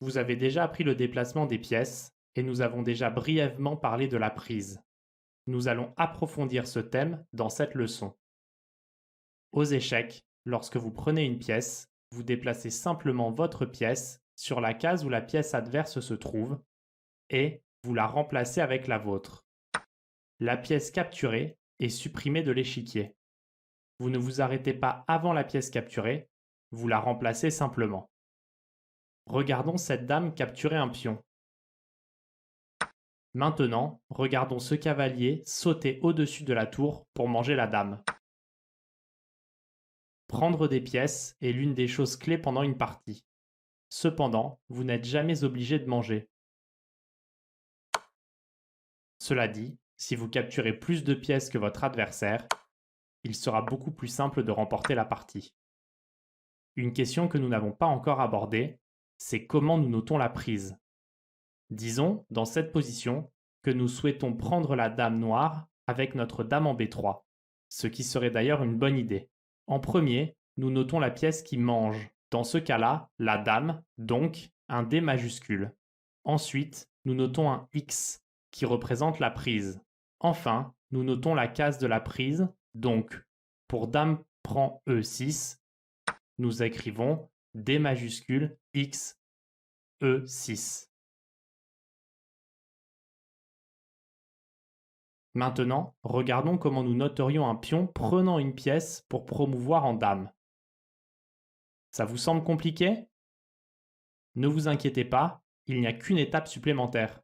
Vous avez déjà appris le déplacement des pièces et nous avons déjà brièvement parlé de la prise. Nous allons approfondir ce thème dans cette leçon. Aux échecs, lorsque vous prenez une pièce, vous déplacez simplement votre pièce sur la case où la pièce adverse se trouve et vous la remplacez avec la vôtre. La pièce capturée est supprimée de l'échiquier. Vous ne vous arrêtez pas avant la pièce capturée, vous la remplacez simplement. Regardons cette dame capturer un pion. Maintenant, regardons ce cavalier sauter au-dessus de la tour pour manger la dame. Prendre des pièces est l'une des choses clés pendant une partie. Cependant, vous n'êtes jamais obligé de manger. Cela dit, si vous capturez plus de pièces que votre adversaire, il sera beaucoup plus simple de remporter la partie. Une question que nous n'avons pas encore abordée, c'est comment nous notons la prise. Disons, dans cette position, que nous souhaitons prendre la dame noire avec notre dame en B3, ce qui serait d'ailleurs une bonne idée. En premier, nous notons la pièce qui mange. Dans ce cas-là, la dame, donc un D majuscule. Ensuite, nous notons un X qui représente la prise. Enfin, nous notons la case de la prise, donc pour dame prend E6, nous écrivons D majuscule X E6. Maintenant, regardons comment nous noterions un pion prenant une pièce pour promouvoir en dame. Ça vous semble compliqué? Ne vous inquiétez pas, il n'y a qu'une étape supplémentaire.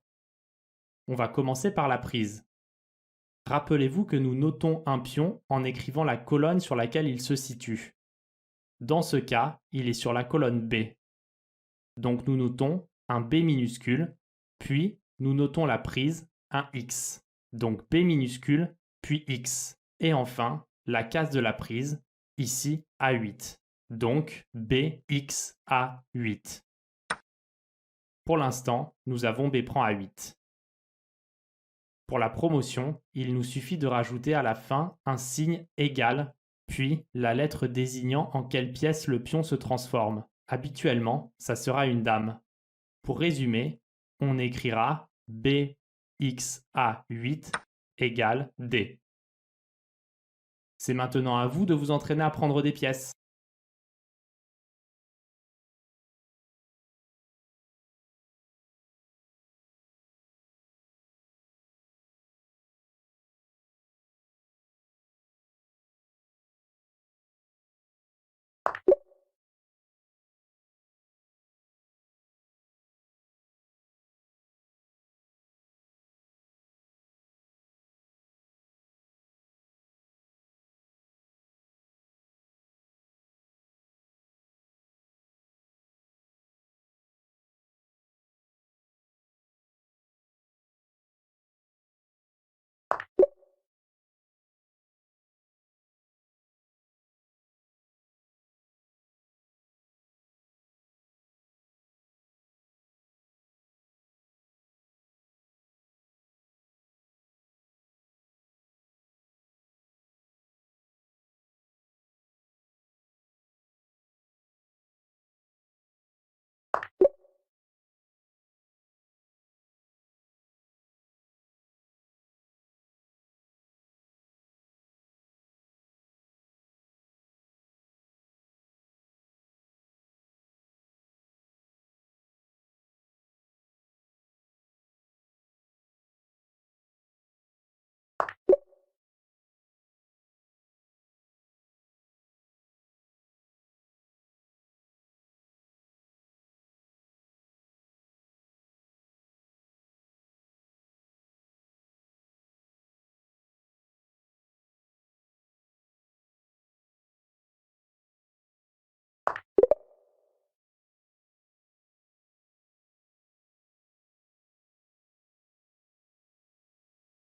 On va commencer par la prise. Rappelez-vous que nous notons un pion en écrivant la colonne sur laquelle il se situe. Dans ce cas, il est sur la colonne B. Donc nous notons un B minuscule, puis nous notons la prise, un X. Donc B minuscule, puis X. Et enfin, la case de la prise, ici A8. Donc BX A8. Pour l'instant, nous avons B prend A8. Pour la promotion, il nous suffit de rajouter à la fin un signe égal, puis la lettre désignant en quelle pièce le pion se transforme. Habituellement, ça sera une dame. Pour résumer, on écrira BXA8 égale D. C'est maintenant à vous de vous entraîner à prendre des pièces.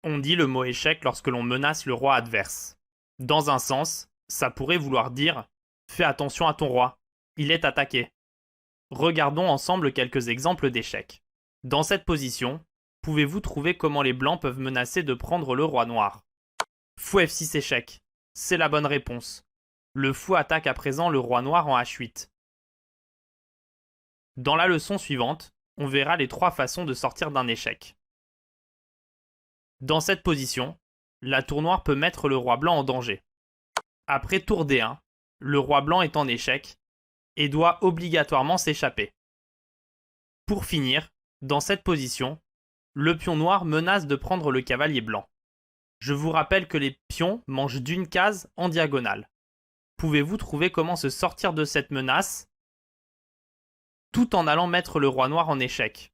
On dit le mot échec lorsque l'on menace le roi adverse. Dans un sens, ça pourrait vouloir dire « Fais attention à ton roi, il est attaqué ». Regardons ensemble quelques exemples d'échecs. Dans cette position, pouvez-vous trouver comment les blancs peuvent menacer de prendre le roi noir? Fou F6 échec, c'est la bonne réponse. Le fou attaque à présent le roi noir en H8. Dans la leçon suivante, on verra les 3 façons de sortir d'un échec. Dans cette position, la tour noire peut mettre le roi blanc en danger. Après tour D1, le roi blanc est en échec et doit obligatoirement s'échapper. Pour finir, dans cette position, le pion noir menace de prendre le cavalier blanc. Je vous rappelle que les pions mangent d'une case en diagonale. Pouvez-vous trouver comment se sortir de cette menace tout en allant mettre le roi noir en échec?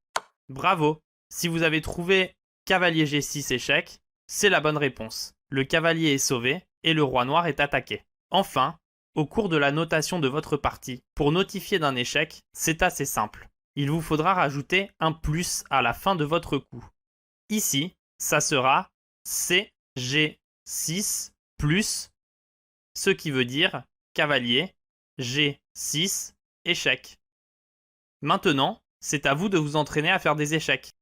Bravo! Si vous avez trouvé cavalier G6 échec, c'est la bonne réponse. Le cavalier est sauvé et le roi noir est attaqué. Enfin, au cours de la notation de votre partie, pour notifier d'un échec, c'est assez simple. Il vous faudra rajouter un plus à la fin de votre coup. Ici, ça sera CG6 plus, ce qui veut dire cavalier G6 échec. Maintenant, c'est à vous de vous entraîner à faire des échecs.